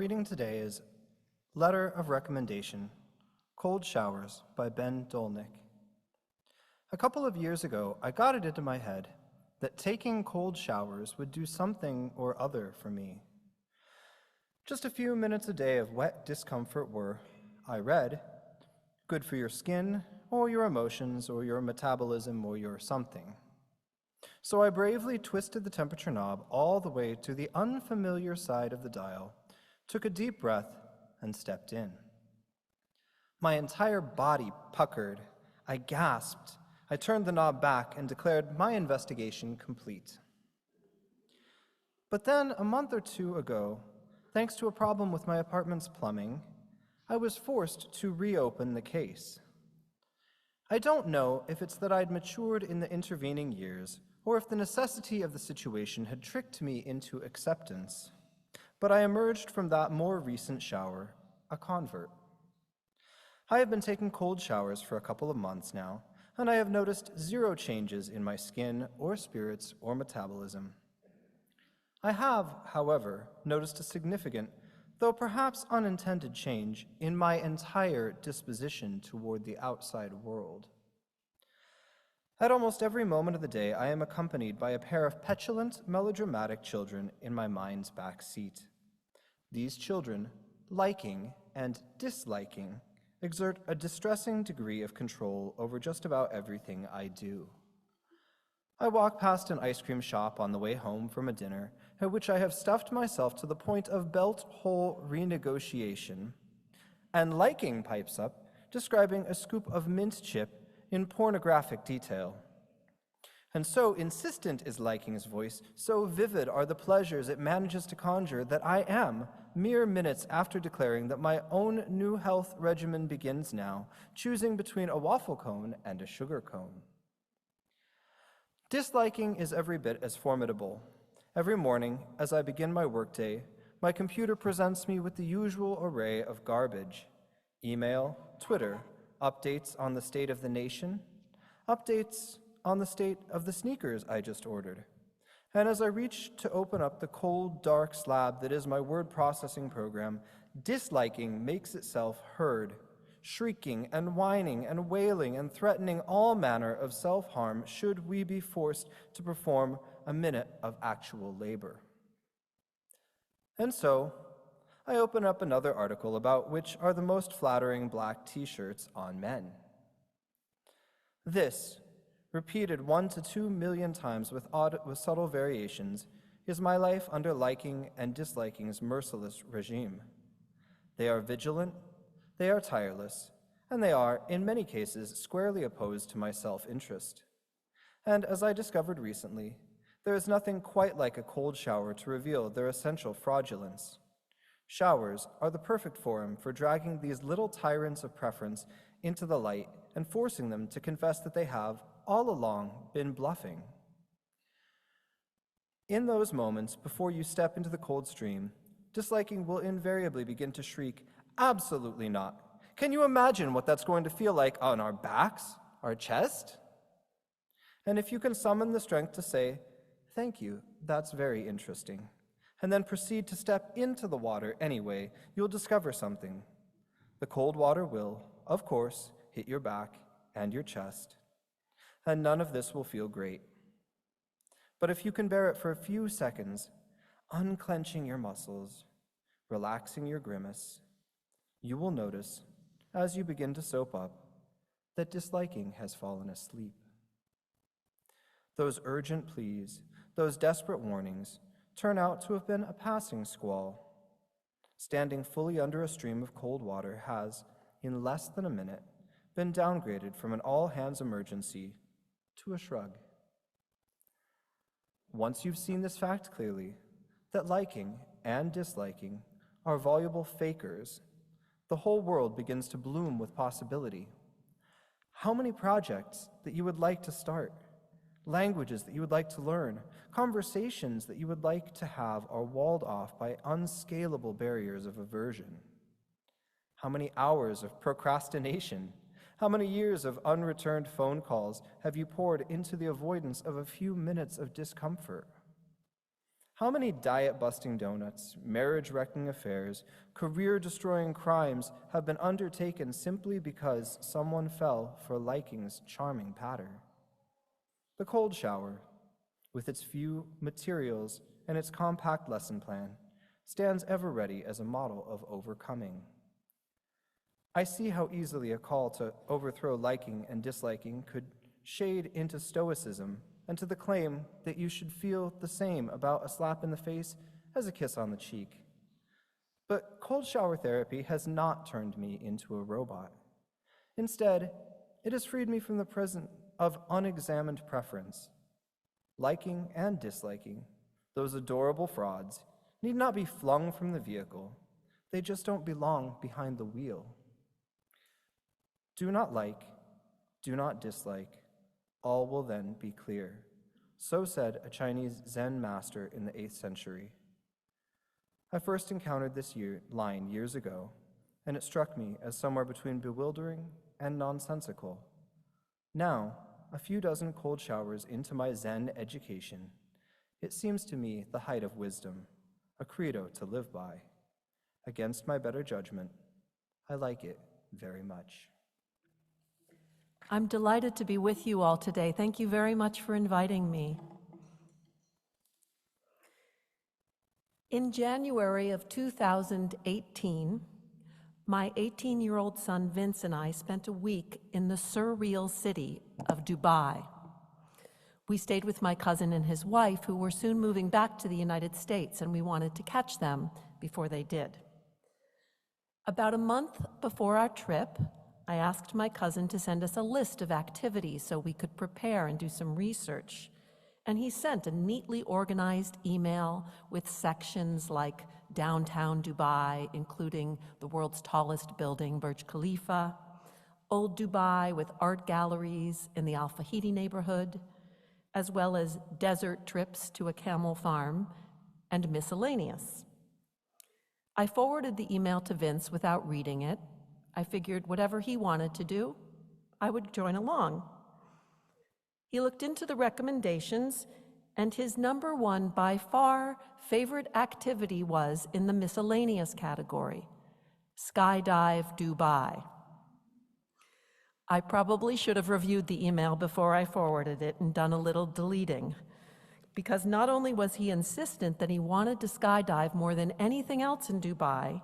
reading today is Letter of Recommendation, Cold Showers by Ben Dolnick. A couple of years ago, I got it into my head that taking cold showers would do something or other for me. Just a few minutes a day of wet discomfort were, I read, good for your skin, or your emotions, or your metabolism, or your something. So I bravely twisted the temperature knob all the way to the unfamiliar side of the dial, took a deep breath, and stepped in. My entire body puckered. I gasped. I turned the knob back and declared my investigation complete. But then, a month or two ago, thanks to a problem with my apartment's plumbing, I was forced to reopen the case. I don't know if it's that I'd matured in the intervening years, or if the necessity of the situation had tricked me into acceptance, but I emerged from that more recent shower a convert. I have been taking cold showers for a couple of months now, and I have noticed zero changes in my skin or spirits or metabolism. I have, however, noticed a significant, though perhaps unintended change in my entire disposition toward the outside world. At almost every moment of the day, I am accompanied by a pair of petulant, melodramatic children in my mind's back seat. These children, liking and disliking, exert a distressing degree of control over just about everything I do. I walk past an ice cream shop on the way home from a dinner at which I have stuffed myself to the point of belt-hole renegotiation, and liking pipes up, describing a scoop of mint chip in pornographic detail. And so insistent is liking's voice, so vivid are the pleasures it manages to conjure, that I am, mere minutes after declaring that my own new health regimen begins now, choosing between a waffle cone and a sugar cone. Disliking is every bit as formidable. Every morning, as I begin my workday, my computer presents me with the usual array of garbage: email, Twitter, updates on the state of the nation, updates on the state of the sneakers I just ordered. And as I reach to open up the cold, dark slab that is my word processing program, disliking makes itself heard, shrieking and whining and wailing and threatening all manner of self-harm should we be forced to perform a minute of actual labor. And so, I open up another article about which are the most flattering black t-shirts on men. This, repeated 1 to 2 million times with subtle variations, is my life under liking and disliking's merciless regime. They are vigilant, they are tireless, and they are, in many cases, squarely opposed to my self-interest. And as I discovered recently, there is nothing quite like a cold shower to reveal their essential fraudulence. Showers are the perfect forum for dragging these little tyrants of preference into the light and forcing them to confess that they have, all along, been bluffing. In those moments, before you step into the cold stream, disliking will invariably begin to shriek, "Absolutely not. Can you imagine what that's going to feel like on our backs, our chest?" And if you can summon the strength to say, "Thank you, that's very interesting," and then proceed to step into the water anyway, you'll discover something. The cold water will, of course, hit your back and your chest, and none of this will feel great. But if you can bear it for a few seconds, unclenching your muscles, relaxing your grimace, you will notice, as you begin to soap up, that disliking has fallen asleep. Those urgent pleas, those desperate warnings, turn out to have been a passing squall. Standing fully under a stream of cold water has, in less than a minute, been downgraded from an all-hands emergency to a shrug. Once you've seen this fact clearly, that liking and disliking are voluble fakers, the whole world begins to bloom with possibility. How many projects that you would like to start, languages that you would like to learn, conversations that you would like to have are walled off by unscalable barriers of aversion? How many hours of procrastination, how many years of unreturned phone calls have you poured into the avoidance of a few minutes of discomfort? How many diet-busting donuts, marriage-wrecking affairs, career-destroying crimes have been undertaken simply because someone fell for liking's charming patter? The cold shower, with its few materials and its compact lesson plan, stands ever ready as a model of overcoming. I see how easily a call to overthrow liking and disliking could shade into stoicism and to the claim that you should feel the same about a slap in the face as a kiss on the cheek. But cold shower therapy has not turned me into a robot. Instead, it has freed me from the prison of unexamined preference. Liking and disliking, those adorable frauds, need not be flung from the vehicle. They just don't belong behind the wheel. Do not like, do not dislike, all will then be clear. So said a Chinese Zen master in the 8th century. I first encountered this line years ago, and it struck me as somewhere between bewildering and nonsensical. Now, a few dozen cold showers into my Zen education, it seems to me the height of wisdom, a credo to live by. Against my better judgment, I like it very much. I'm delighted to be with you all today. Thank you very much for inviting me. In January of 2018, my 18-year-old son Vince and I spent a week in the surreal city of Dubai. We stayed with my cousin and his wife, who were soon moving back to the United States, and we wanted to catch them before they did. About a month before our trip, I asked my cousin to send us a list of activities so we could prepare and do some research. And he sent a neatly organized email with sections like downtown Dubai, including the world's tallest building, Burj Khalifa, Old Dubai with art galleries in the Al Fahidi neighborhood, as well as desert trips to a camel farm and miscellaneous. I forwarded the email to Vince without reading it. I figured whatever he wanted to do, I would join along. He looked into the recommendations, and his number one, by far, favorite activity was in the miscellaneous category, skydive Dubai. I probably should have reviewed the email before I forwarded it and done a little deleting, because not only was he insistent that he wanted to skydive more than anything else in Dubai,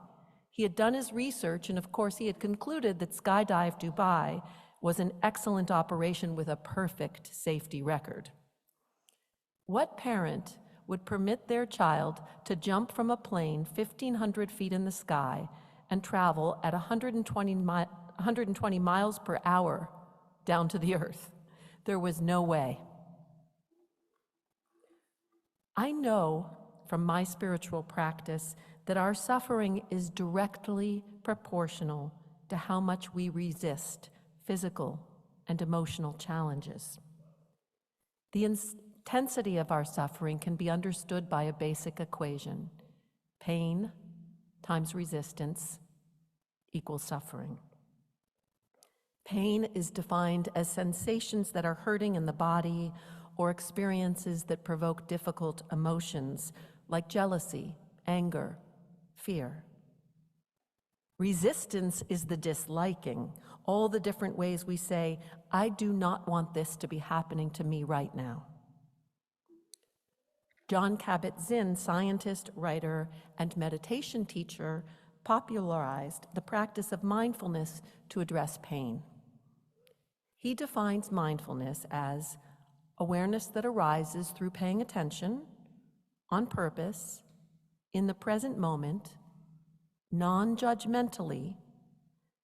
he had done his research, and of course he had concluded that Skydive Dubai was an excellent operation with a perfect safety record. What parent would permit their child to jump from a plane 1,500 feet in the sky and travel at 120 miles per hour down to the earth? There was no way. I know from my spiritual practice that our suffering is directly proportional to how much we resist physical and emotional challenges. The intensity of our suffering can be understood by a basic equation. Pain times resistance equals suffering. Pain is defined as sensations that are hurting in the body or experiences that provoke difficult emotions like jealousy, anger, fear. Resistance is the disliking, all the different ways we say, I do not want this to be happening to me right now. Jon Kabat-Zinn, scientist, writer, and meditation teacher, popularized the practice of mindfulness to address pain. He defines mindfulness as awareness that arises through paying attention, on purpose, in the present moment, non-judgmentally,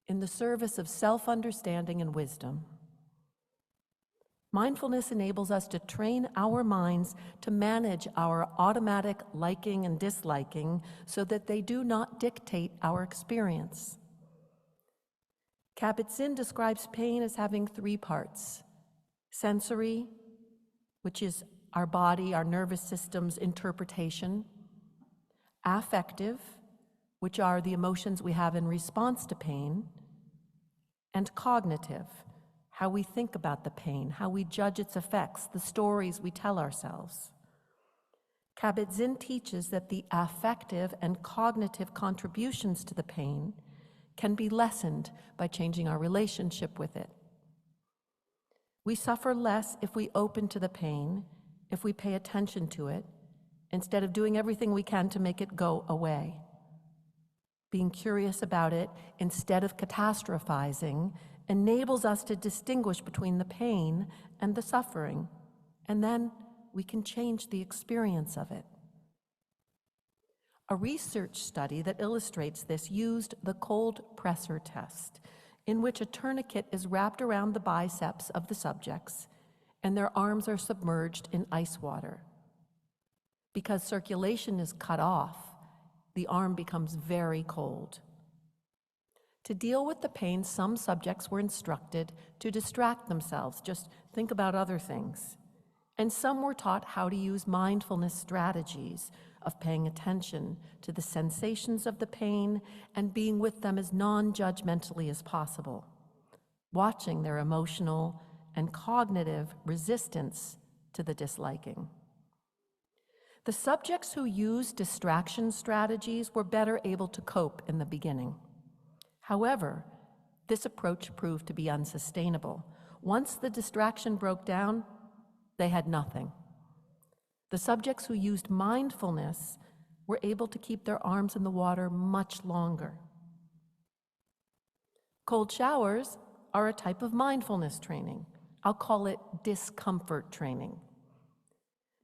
in the service of self-understanding and wisdom. Mindfulness enables us to train our minds to manage our automatic liking and disliking so that they do not dictate our experience. Kabat-Zinn describes pain as having three parts: sensory, which is our body, our nervous system's interpretation; affective, which are the emotions we have in response to pain; and cognitive, how we think about the pain, how we judge its effects, the stories we tell ourselves. Kabat-Zinn teaches that the affective and cognitive contributions to the pain can be lessened by changing our relationship with it. We suffer less if we open to the pain, if we pay attention to it, instead of doing everything we can to make it go away. Being curious about it instead of catastrophizing enables us to distinguish between the pain and the suffering, and then we can change the experience of it. A research study that illustrates this used the cold pressor test, in which a tourniquet is wrapped around the biceps of the subjects and their arms are submerged in ice water. Because circulation is cut off, the arm becomes very cold. To deal with the pain, some subjects were instructed to distract themselves, just think about other things. And some were taught how to use mindfulness strategies of paying attention to the sensations of the pain and being with them as non-judgmentally as possible, watching their emotional and cognitive resistance to the disliking. The subjects who used distraction strategies were better able to cope in the beginning. However, this approach proved to be unsustainable. Once the distraction broke down, they had nothing. The subjects who used mindfulness were able to keep their arms in the water much longer. Cold showers are a type of mindfulness training. I'll call it discomfort training.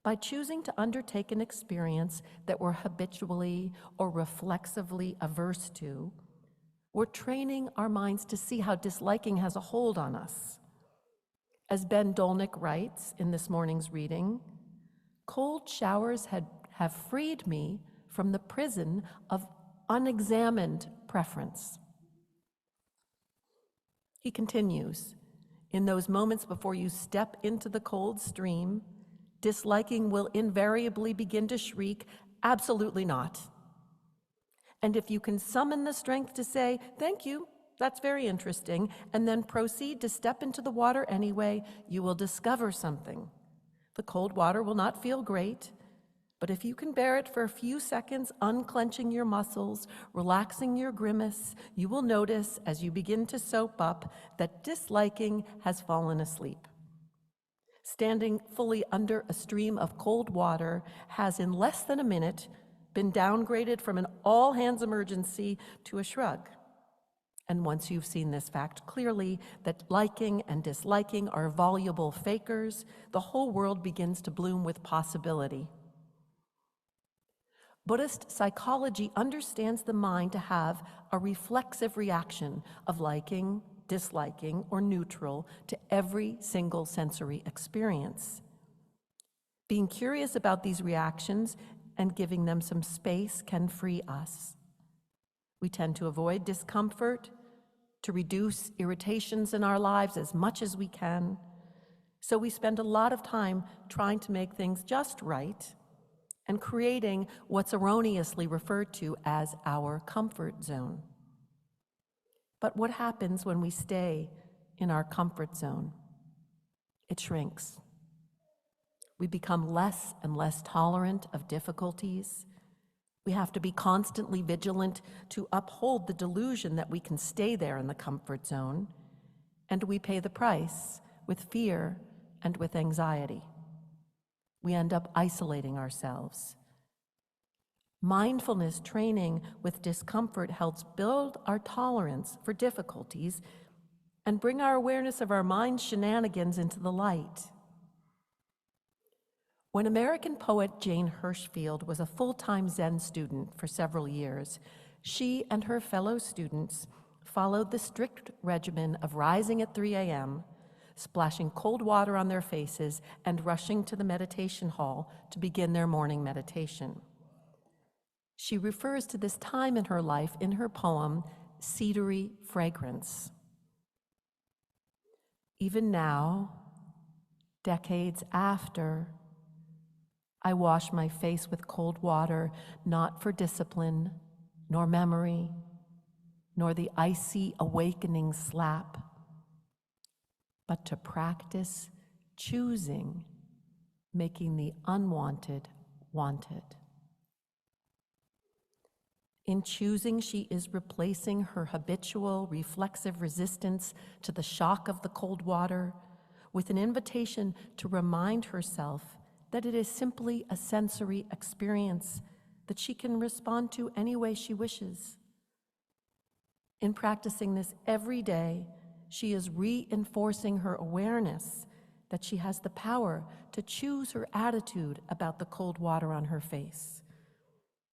By choosing to undertake an experience that we're habitually or reflexively averse to, we're training our minds to see how disliking has a hold on us. As Ben Dolnick writes in this morning's reading, cold showers have freed me from the prison of unexamined preference. He continues, in those moments before you step into the cold stream, disliking will invariably begin to shriek, absolutely not. And if you can summon the strength to say, thank you, that's very interesting, and then proceed to step into the water anyway, you will discover something. The cold water will not feel great, but if you can bear it for a few seconds, unclenching your muscles, relaxing your grimace, you will notice as you begin to soap up that disliking has fallen asleep. Standing fully under a stream of cold water has in less than a minute been downgraded from an all-hands emergency to a shrug. And once you've seen this fact clearly, that liking and disliking are voluble fakers, the whole world begins to bloom with possibility. Buddhist psychology understands the mind to have a reflexive reaction of liking, disliking, or neutral to every single sensory experience. Being curious about these reactions and giving them some space can free us. We tend to avoid discomfort, to reduce irritations in our lives as much as we can. So we spend a lot of time trying to make things just right and creating what's erroneously referred to as our comfort zone. But what happens when we stay in our comfort zone? It shrinks. We become less and less tolerant of difficulties. We have to be constantly vigilant to uphold the delusion that we can stay there in the comfort zone, and we pay the price with fear and with anxiety. We end up isolating ourselves. Mindfulness training with discomfort helps build our tolerance for difficulties and bring our awareness of our mind's shenanigans into the light. When American poet Jane Hirshfield was a full-time Zen student for several years, she and her fellow students followed the strict regimen of rising at 3 a.m., splashing cold water on their faces, and rushing to the meditation hall to begin their morning meditation. She refers to this time in her life in her poem, Cedary Fragrance. Even now, decades after, I wash my face with cold water, not for discipline, nor memory, nor the icy awakening slap, but to practice choosing, making the unwanted wanted. In choosing, she is replacing her habitual reflexive resistance to the shock of the cold water with an invitation to remind herself that it is simply a sensory experience that she can respond to any way she wishes. In practicing this every day, she is reinforcing her awareness that she has the power to choose her attitude about the cold water on her face.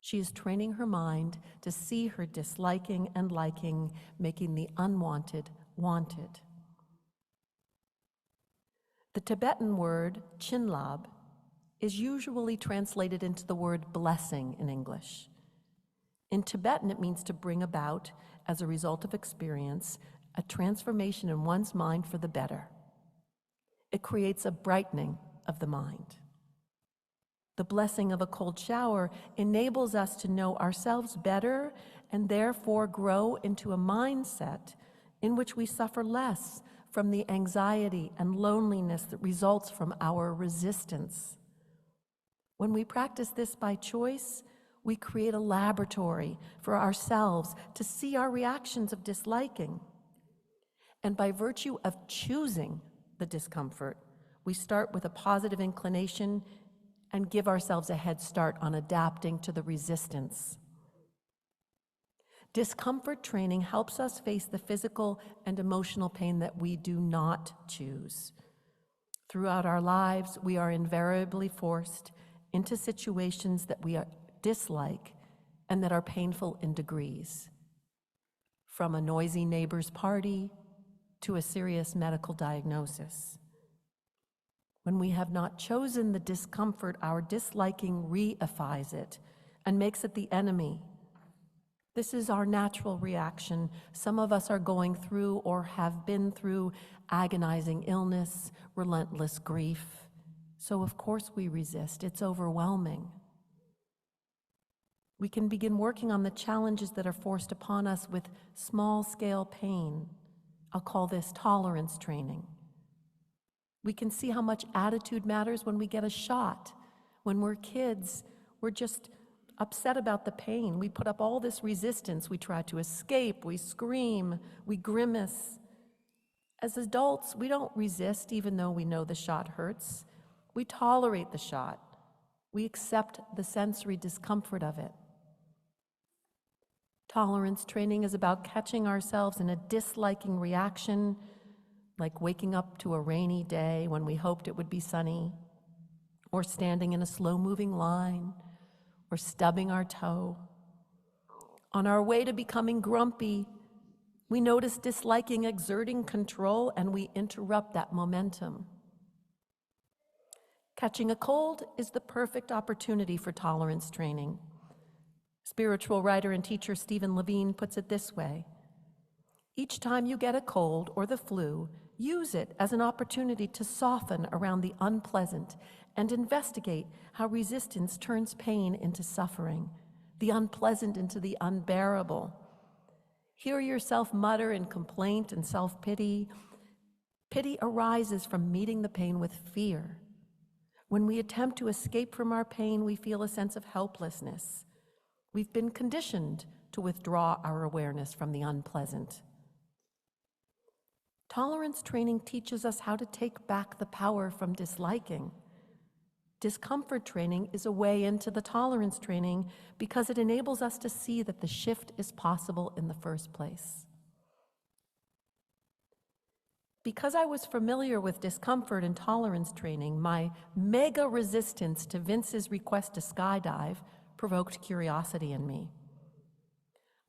She is training her mind to see her disliking and liking, making the unwanted wanted. The Tibetan word chinlab is usually translated into the word blessing in English. In Tibetan, it means to bring about, as a result of experience, a transformation in one's mind for the better. It creates a brightening of the mind. The blessing of a cold shower enables us to know ourselves better and therefore grow into a mindset in which we suffer less from the anxiety and loneliness that results from our resistance. When we practice this by choice, we create a laboratory for ourselves to see our reactions of disliking. And by virtue of choosing the discomfort, we start with a positive inclination and give ourselves a head start on adapting to the resistance. Discomfort training helps us face the physical and emotional pain that we do not choose. Throughout our lives, we are invariably forced into situations that we dislike and that are painful in degrees. From a noisy neighbor's party to a serious medical diagnosis. When we have not chosen the discomfort, our disliking reifies it and makes it the enemy. This is our natural reaction. Some of us are going through or have been through agonizing illness, relentless grief. So of course we resist. It's overwhelming. We can begin working on the challenges that are forced upon us with small-scale pain. I'll call this tolerance training. We can see how much attitude matters when we get a shot. When we're kids, we're just upset about the pain. We put up all this resistance. We try to escape. We scream. We grimace. As adults, we don't resist even though we know the shot hurts. We tolerate the shot. We accept the sensory discomfort of it. Tolerance training is about catching ourselves in a disliking reaction, like waking up to a rainy day when we hoped it would be sunny, or standing in a slow-moving line, or stubbing our toe. On our way to becoming grumpy, we notice disliking exerting control and we interrupt that momentum. Catching a cold is the perfect opportunity for tolerance training. Spiritual writer and teacher Stephen Levine puts it this way: each time you get a cold or the flu, use it as an opportunity to soften around the unpleasant and investigate how resistance turns pain into suffering, the unpleasant into the unbearable. Hear yourself mutter in complaint and self-pity. Pity arises from meeting the pain with fear. When we attempt to escape from our pain, we feel a sense of helplessness. We've been conditioned to withdraw our awareness from the unpleasant. Tolerance training teaches us how to take back the power from disliking. Discomfort training is a way into the tolerance training because it enables us to see that the shift is possible in the first place. Because I was familiar with discomfort and tolerance training, my mega resistance to Vince's request to skydive provoked curiosity in me.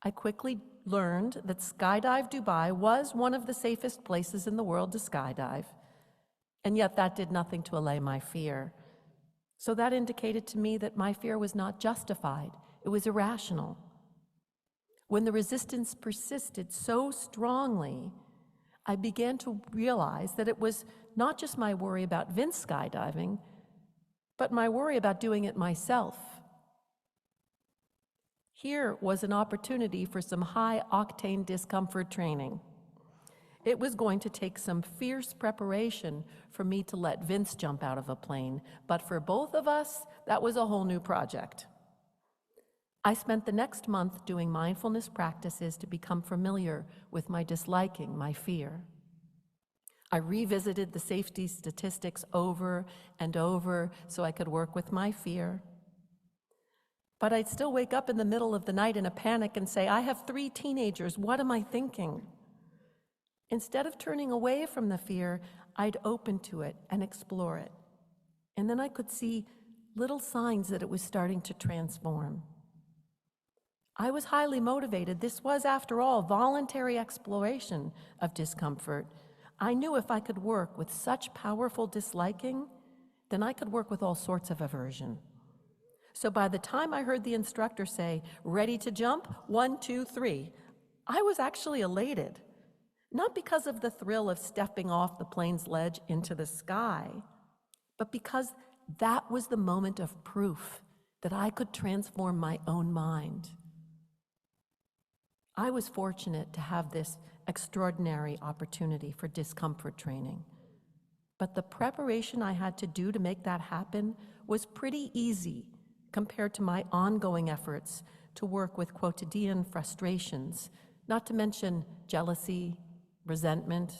I quickly learned that Skydive Dubai was one of the safest places in the world to skydive, and yet that did nothing to allay my fear. So that indicated to me that my fear was not justified, it was irrational. When the resistance persisted so strongly, I began to realize that it was not just my worry about Vince skydiving, but my worry about doing it myself. Here was an opportunity for some high-octane discomfort training. it was going to take some fierce preparation for me to let Vince jump out of a plane, but for both of us, that was a whole new project. I spent the next month doing mindfulness practices to become familiar with my disliking, my fear. I revisited the safety statistics over and over so I could work with my fear. But I'd still wake up in the middle of the night in a panic and say, I have 3 teenagers, what am I thinking? Instead of turning away from the fear, I'd open to it and explore it. And then I could see little signs that it was starting to transform. I was highly motivated. This was, after all, voluntary exploration of discomfort. I knew if I could work with such powerful disliking, then I could work with all sorts of aversion. So by the time I heard the instructor say, ready to jump, 1, 2, 3, I was actually elated. Not because of the thrill of stepping off the plane's ledge into the sky, but because that was the moment of proof that I could transform my own mind. I was fortunate to have this extraordinary opportunity for discomfort training. But the preparation I had to do to make that happen was pretty easy compared to my ongoing efforts to work with quotidian frustrations, not to mention jealousy, resentment.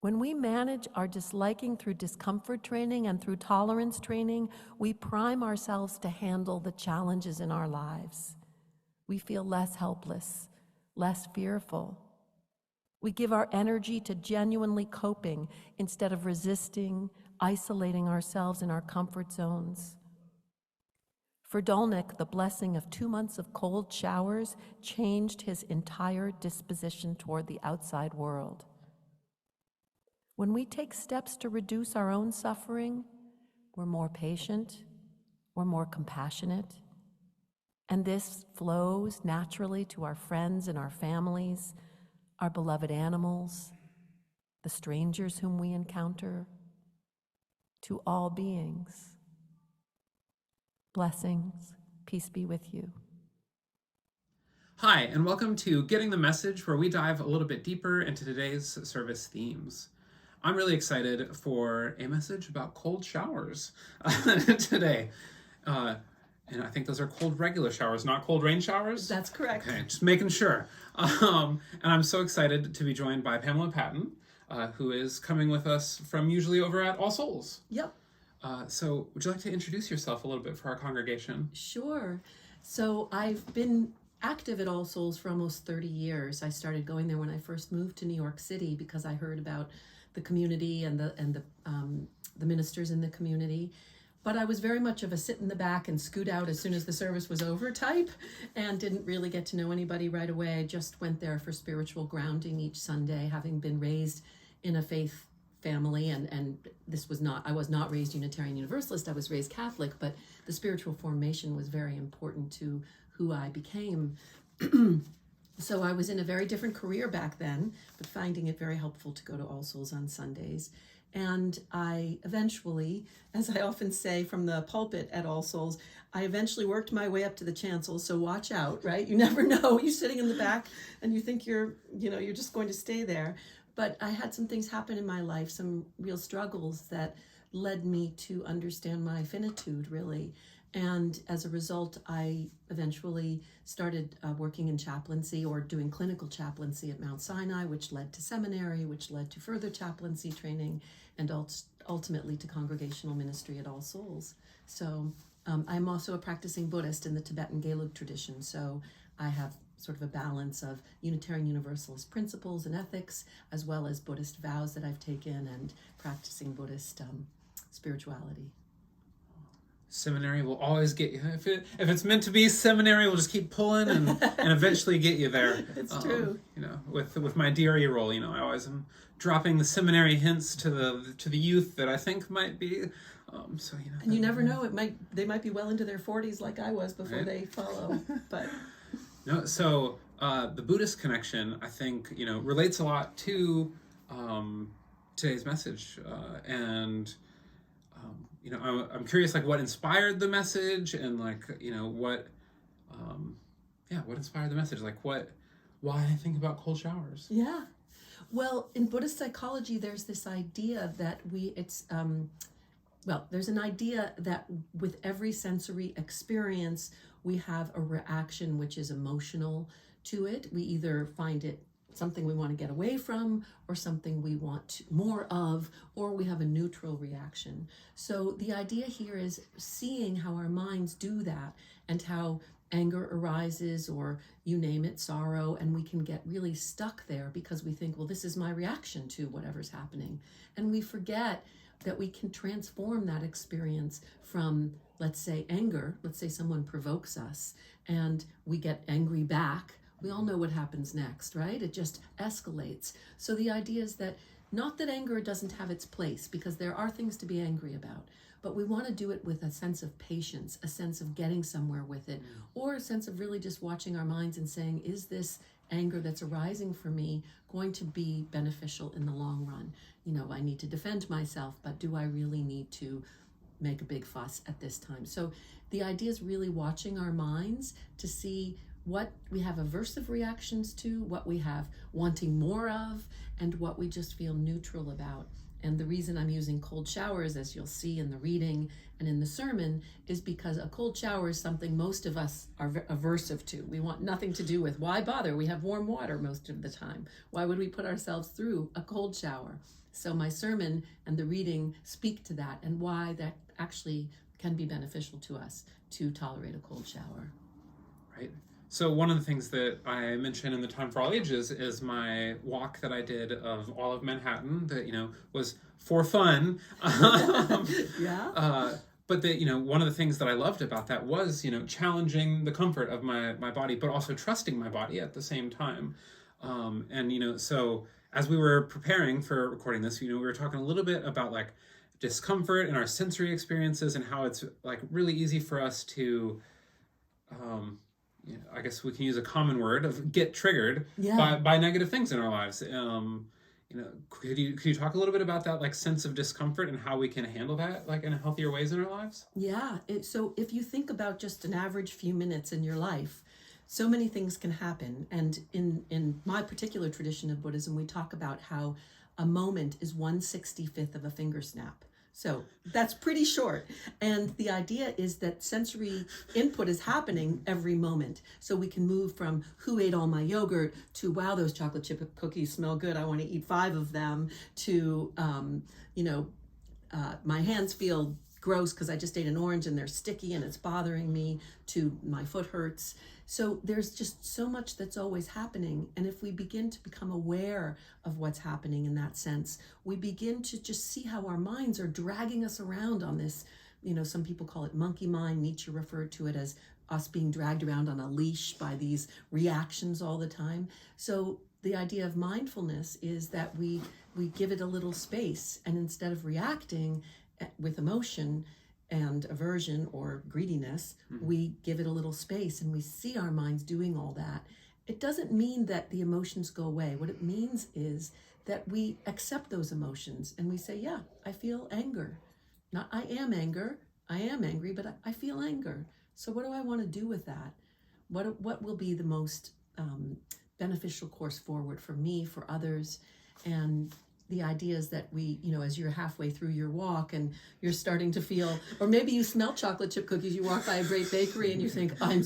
When we manage our disliking through discomfort training and through tolerance training, we prime ourselves to handle the challenges in our lives. We feel less helpless, less fearful. We give our energy to genuinely coping instead of resisting, isolating ourselves in our comfort zones. For Dolnick, the blessing of 2 months of cold showers changed his entire disposition toward the outside world. When we take steps to reduce our own suffering, we're more patient, we're more compassionate, and this flows naturally to our friends and our families, our beloved animals, the strangers whom we encounter, to all beings. Blessings, peace be with you. Hi, and welcome to Getting the Message, where we dive a little bit deeper into today's service themes. I'm really excited for a message about cold showers today. And I think those are cold regular showers, not cold rain showers? That's correct. Okay, just making sure. And I'm so excited to be joined by Pamela Patton, who is coming with us from usually over at All Souls. Yep. So would you like to introduce yourself a little bit for our congregation? Sure. So I've been active at All Souls for almost 30 years. I started going there when I first moved to New York City because I heard about the community and the ministers in the community. But I was very much of a sit in the back and scoot out as soon as the service was over type, and didn't really get to know anybody right away. I just went there for spiritual grounding each Sunday, having been raised in a faith family, and I was not raised Unitarian Universalist, I was raised Catholic, but the spiritual formation was very important to who I became. So I was in a very different career back then, but finding it very helpful to go to All Souls on Sundays. And I eventually, as I often say from the pulpit at All Souls, I eventually worked my way up to the chancel, so watch out, right? You never know. You're sitting in the back and you think you're just going to stay there. But I had some things happen in my life, some real struggles that led me to understand my finitude, really. And as a result, I eventually started working in chaplaincy or doing clinical chaplaincy at Mount Sinai, which led to seminary, which led to further chaplaincy training, and ultimately to congregational ministry at All Souls. So I'm also a practicing Buddhist in the Tibetan Gelug tradition. So I have sort of a balance of Unitarian Universalist principles and ethics, as well as Buddhist vows that I've taken and practicing Buddhist spirituality. Seminary will always get you. If it's meant to be, seminary will just keep pulling and eventually get you there. It's true. With my DRE role, I always am dropping the seminary hints to the youth that I think might be. And you never know. They might be well into their 40s like I was before right? they follow. But no, so the Buddhist connection, I think, relates a lot to today's message, and. I'm curious, what inspired the message, and what inspired the message? What why I think about cold showers. Yeah. Well, in Buddhist psychology, there's this idea that there's an idea that with every sensory experience, we have a reaction which is emotional to it. We either find it something we want to get away from, or something we want more of, or we have a neutral reaction. So the idea here is seeing how our minds do that, and how anger arises, or you name it, sorrow, and we can get really stuck there because we think, well, this is my reaction to whatever's happening. And we forget that we can transform that experience from, let's say, anger. Let's say someone provokes us and we get angry back. We all know what happens next, right? It just escalates. So the idea is that not that anger doesn't have its place, because there are things to be angry about, but we want to do it with a sense of patience, a sense of getting somewhere with it, or a sense of really just watching our minds and saying, is this anger that's arising for me going to be beneficial in the long run? You know, I need to defend myself, but do I really need to make a big fuss at this time? So the idea is really watching our minds to see what we have aversive reactions to, what we have wanting more of, and what we just feel neutral about. And the reason I'm using cold showers, as you'll see in the reading and in the sermon, is because a cold shower is something most of us are aversive to. We want nothing to do with. Why bother? We have warm water most of the time. Why would we put ourselves through a cold shower? So my sermon and the reading speak to that, and why that actually can be beneficial to us to tolerate a cold shower. Right. So one of the things that I mentioned in the Time for All Ages is my walk that I did of all of Manhattan that, was for fun. Yeah. But that, one of the things that I loved about that was, challenging the comfort of my body, but also trusting my body at the same time. So as we were preparing for recording this, we were talking a little bit about like discomfort and our sensory experiences, and how it's like really easy for us to, I guess we can use a common word of get triggered by negative things in our lives. Could you talk a little bit about that, like sense of discomfort, and how we can handle that like in healthier ways in our lives? Yeah. So if you think about just an average few minutes in your life, so many things can happen. And in my particular tradition of Buddhism, we talk about how a moment is 1/65th of a finger snap. So that's pretty short. And the idea is that sensory input is happening every moment. So we can move from who ate all my yogurt to, wow, those chocolate chip cookies smell good, I want to eat 5 of them, to, my hands feel gross because I just ate an orange and they're sticky and it's bothering me, to my foot hurts. So there's just so much that's always happening. And if we begin to become aware of what's happening in that sense, we begin to just see how our minds are dragging us around on this. Some people call it monkey mind. Nietzsche referred to it as us being dragged around on a leash by these reactions all the time. So the idea of mindfulness is that we give it a little space, and instead of reacting with emotion and aversion or greediness, we give it a little space and we see our minds doing all that. It doesn't mean that the emotions go away. What it means is that we accept those emotions and we say, yeah, I feel anger. Not I am angry, but I feel anger. So what do I want to do with that? What will be the most beneficial course forward for me, for others? And the idea is that we, as you're halfway through your walk and you're starting to feel, or maybe you smell chocolate chip cookies, you walk by a great bakery and you think, I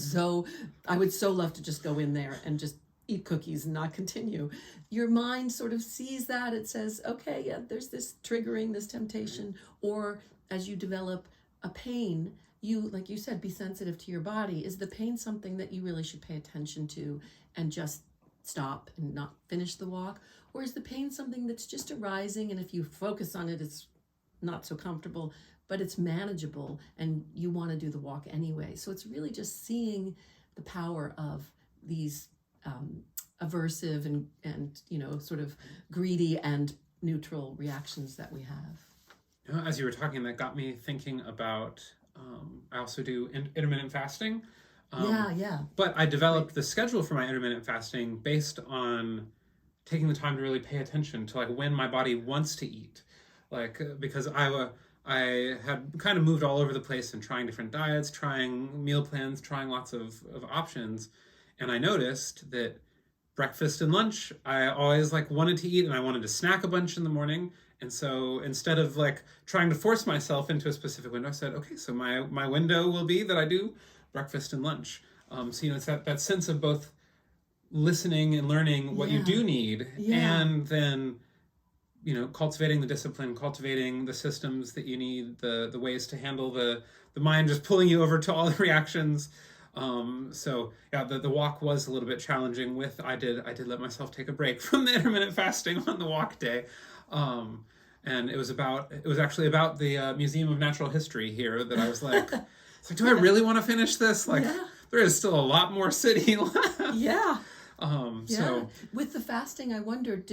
would so love to just go in there and just eat cookies and not continue. Your mind sort of sees that. It says, okay, yeah, there's this triggering, this temptation. Or as you develop a pain, like you said, be sensitive to your body. Is the pain something that you really should pay attention to and just stop and not finish the walk? Or is the pain something that's just arising, and if you focus on it, it's not so comfortable, but it's manageable and you want to do the walk anyway? So it's really just seeing the power of these aversive and sort of greedy and neutral reactions that we have. As you were talking, that got me thinking about, I also do intermittent fasting. Yeah. But I developed the schedule for my intermittent fasting based on taking the time to really pay attention to like when my body wants to eat. Because I had kind of moved all over the place and trying different diets, trying meal plans, trying lots of options. And I noticed that breakfast and lunch, I always like wanted to eat, and I wanted to snack a bunch in the morning. And so instead of like trying to force myself into a specific window, I said, okay, so my window will be that I do breakfast and lunch. So, it's that sense of both listening and learning what you do need, and then, cultivating the discipline, cultivating the systems that you need, the ways to handle the mind just pulling you over to all the reactions. The walk was a little bit challenging with, I did let myself take a break from the intermittent fasting on the walk day. And it was actually about the Museum of Natural History here that I was like, do I really want to finish this? There is still a lot more city left. So with the fasting, I wondered,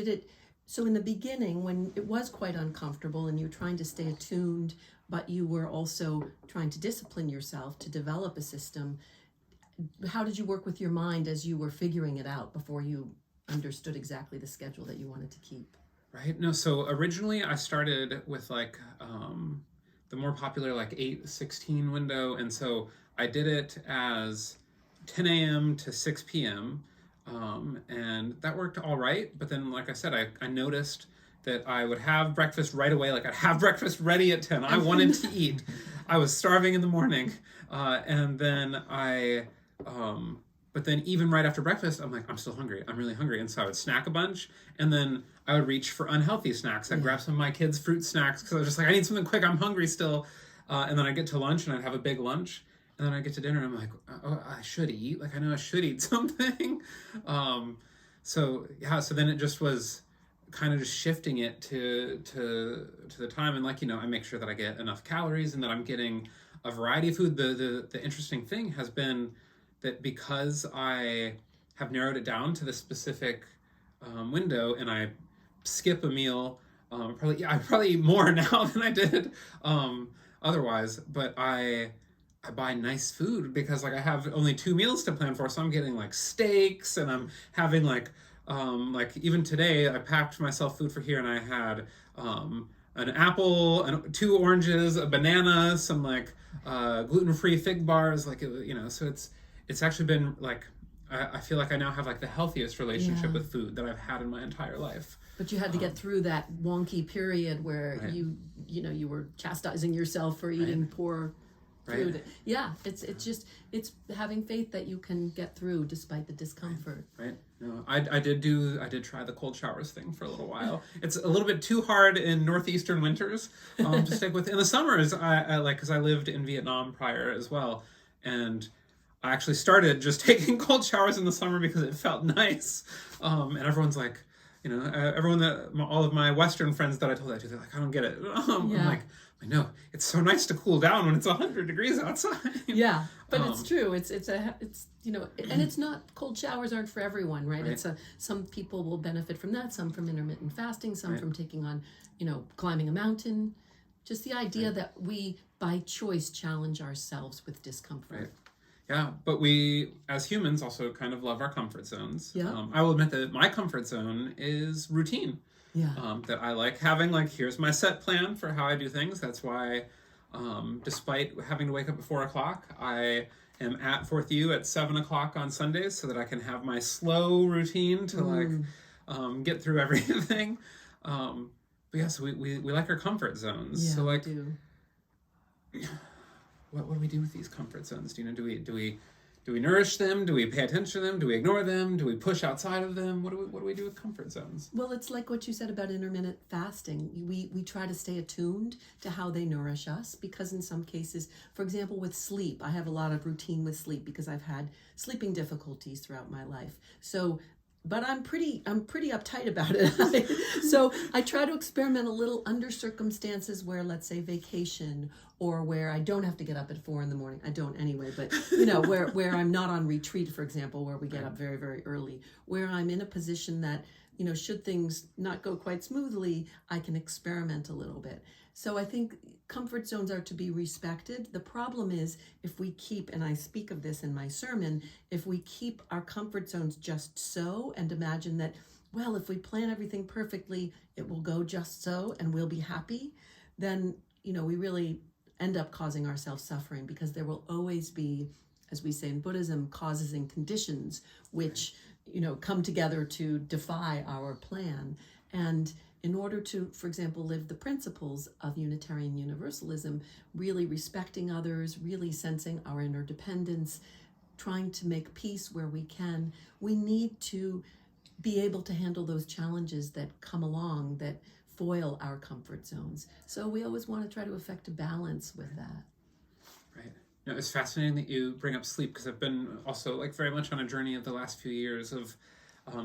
so in the beginning, when it was quite uncomfortable and you were trying to stay attuned, but you were also trying to discipline yourself to develop a system, how did you work with your mind as you were figuring it out before you understood exactly the schedule that you wanted to keep? Right. No, so originally I started with the more popular 8-16 window, and so I did it as 10 a.m. to 6 p.m. And that worked all right. But then, like I said, I noticed that I would have breakfast right away. I'd have breakfast ready at 10. I wanted to eat. I was starving in the morning. And then but then even right after breakfast, I'm like, I'm still hungry. I'm really hungry. And so I would snack a bunch, and then I would reach for unhealthy snacks. I'd grab some of my kids' fruit snacks because I was just like, I need something quick. I'm hungry still. And then I'd get to lunch, and I'd have a big lunch. And then I get to dinner, and I'm like, oh, I should eat. I know I should eat something. So then it just was kind of just shifting it to the time. And I make sure that I get enough calories and that I'm getting a variety of food. The interesting thing has been that because I have narrowed it down to the specific window, and I skip a meal, I probably eat more now than I did otherwise, but I buy nice food because I have only 2 meals to plan for, so I'm getting steaks, and I'm having even today I packed myself food for here, and I had an apple, and 2 oranges, a banana, some gluten-free fig bars, so it's actually been I feel like I now have the healthiest relationship with food that I've had in my entire life. But you had to get through that wonky period where you were chastising yourself for eating poor food. Right. Yeah, it's having faith that you can get through despite the discomfort. Right. No, I did try the cold showers thing for a little while. It's a little bit too hard in northeastern winters to stick with. In the summers, I because I lived in Vietnam prior as well, and I actually started just taking cold showers in the summer because it felt nice. And everyone's like, all of my Western friends that I told that to, they're like, I don't get it. I'm like, I know, it's so nice to cool down when it's 100 degrees outside. Yeah, but it's true. It's and it's not, cold showers aren't for everyone, right? It's some people will benefit from that, some from intermittent fasting, some from taking on, climbing a mountain. Just the idea that we, by choice, challenge ourselves with discomfort. Right. Yeah, but we, as humans, also kind of love our comfort zones. Yeah. I will admit that my comfort zone is routine. Yeah. That I like having, here's my set plan for how I do things. That's why, despite having to wake up at 4 o'clock, I am at Fourth U at 7 o'clock on Sundays so that I can have my slow routine to, get through everything. But yeah, so we like our comfort zones. Yeah, so, we do. What do we do with these comfort zones? Do we nourish them? Do we pay attention to them? Do we ignore them? Do we push outside of them? What do we do with comfort zones? Well, it's like what you said about intermittent fasting. We try to stay attuned to how they nourish us, because in some cases, for example, with sleep, I have a lot of routine with sleep because I've had sleeping difficulties throughout my life. So, but I'm pretty uptight about it. So I try to experiment a little under circumstances where, let's say, vacation, or where I don't have to get up at 4 a.m. I don't anyway, but where I'm not on retreat, for example, where we get up very, very early, where I'm in a position that, should things not go quite smoothly, I can experiment a little bit. So I think comfort zones are to be respected. The problem is if we keep, and I speak of this in my sermon, if we keep our comfort zones just so and imagine that, well, if we plan everything perfectly, it will go just so and we'll be happy, then, we really end up causing ourselves suffering, because there will always be, as we say in Buddhism, causes and conditions, which come together to defy our plan. And in order to, for example, live the principles of Unitarian Universalism, really respecting others, really sensing our interdependence, trying to make peace where we can, we need to be able to handle those challenges that come along that foil our comfort zones. So we always want to try to affect a balance with that. Right. It's fascinating that you bring up sleep, because I've been also very much on a journey of the last few years of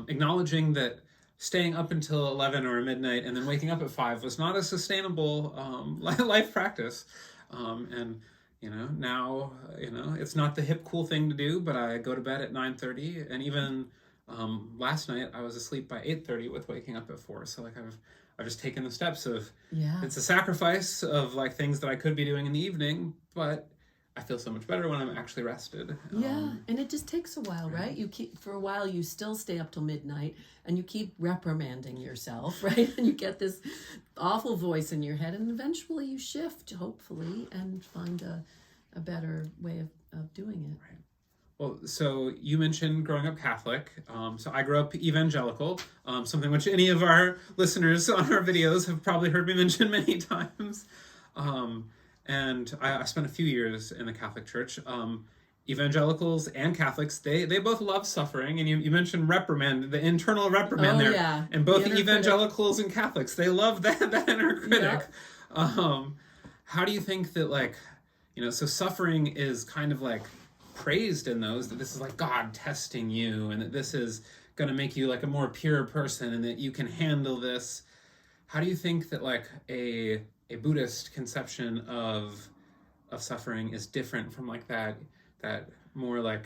acknowledging that staying up until 11 or midnight and then waking up at 5 was not a sustainable life practice. And now it's not the hip cool thing to do, but I go to bed at 9:30, and even last night I was asleep by 8:30 with waking up at 4. So I've just taken the steps of, it's a sacrifice of things that I could be doing in the evening, but I feel so much better when I'm actually rested. And it just takes a while, right? For a while you still stay up till midnight and you keep reprimanding yourself, right? And you get this awful voice in your head, and eventually you shift, hopefully, and find a better way of doing it. Right. Well, so you mentioned growing up Catholic. So I grew up evangelical, something which any of our listeners on our videos have probably heard me mention many times. And I spent a few years in the Catholic Church. Evangelicals and Catholics, they both love suffering. And you mentioned reprimand, the internal reprimand there. Yeah. And both The inner evangelicals and Catholics, they love that inner critic. Yeah. How do you think that, so suffering is kind of praised in those, that this is God testing you, and that this is going to make you a more pure person, and that you can handle this. How do you think that a Buddhist conception of suffering is different from that more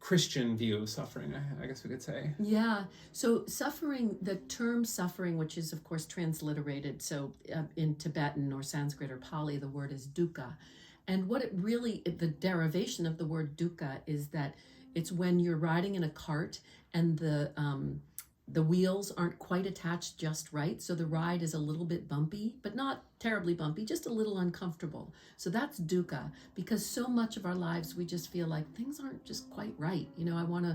Christian view of suffering, I guess we could say? Yeah. So suffering, the term suffering, which is of course transliterated, so in Tibetan or Sanskrit or Pali, the word is dukkha. And what the derivation of the word dukkha is that it's when you're riding in a cart and the wheels aren't quite attached just right, so the ride is a little bit bumpy, but not terribly bumpy, just a little uncomfortable. So that's dukkha, because so much of our lives we just feel like things aren't just quite right. I want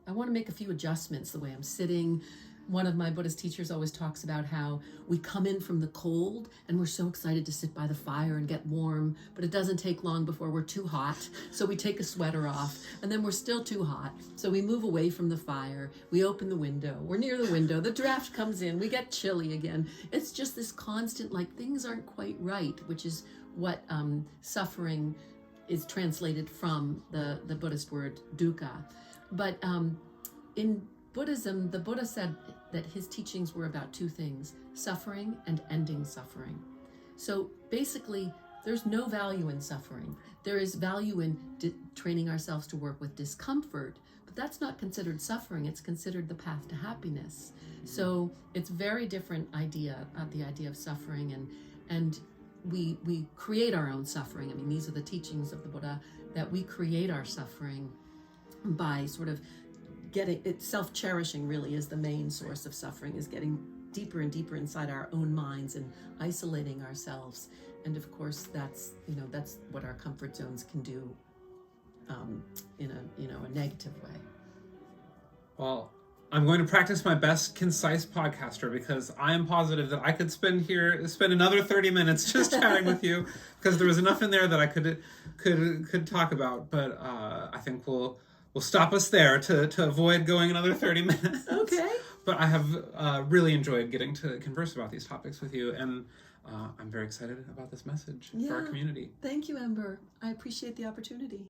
to make a few adjustments, the way I'm sitting. One of my Buddhist teachers always talks about how we come in from the cold and we're so excited to sit by the fire and get warm, but it doesn't take long before we're too hot. So we take a sweater off, and then we're still too hot. So we move away from the fire, we open the window, we're near the window, the draft comes in, we get chilly again. It's just this constant, things aren't quite right, which is what suffering is translated from the Buddhist word dukkha. But in Buddhism, the Buddha said that his teachings were about two things: suffering and ending suffering. So basically, there's no value in suffering. There is value in training ourselves to work with discomfort, but that's not considered suffering. It's considered the path to happiness. So it's very different idea, the idea of suffering, and we create our own suffering. I mean, these are the teachings of the Buddha, that we create our suffering by sort of self-cherishing. Really is the main source of suffering, is getting deeper and deeper inside our own minds and isolating ourselves. And of course, that's what our comfort zones can do in a negative way. Well, I'm going to practice my best concise podcaster, because I am positive that I could spend another 30 minutes just chatting with you, because there was enough in there that I could talk about. But I think we'll stop us there to avoid going another 30 minutes. Okay. But I have really enjoyed getting to converse about these topics with you, and I'm very excited about this message for our community. Thank you, Ember. I appreciate the opportunity.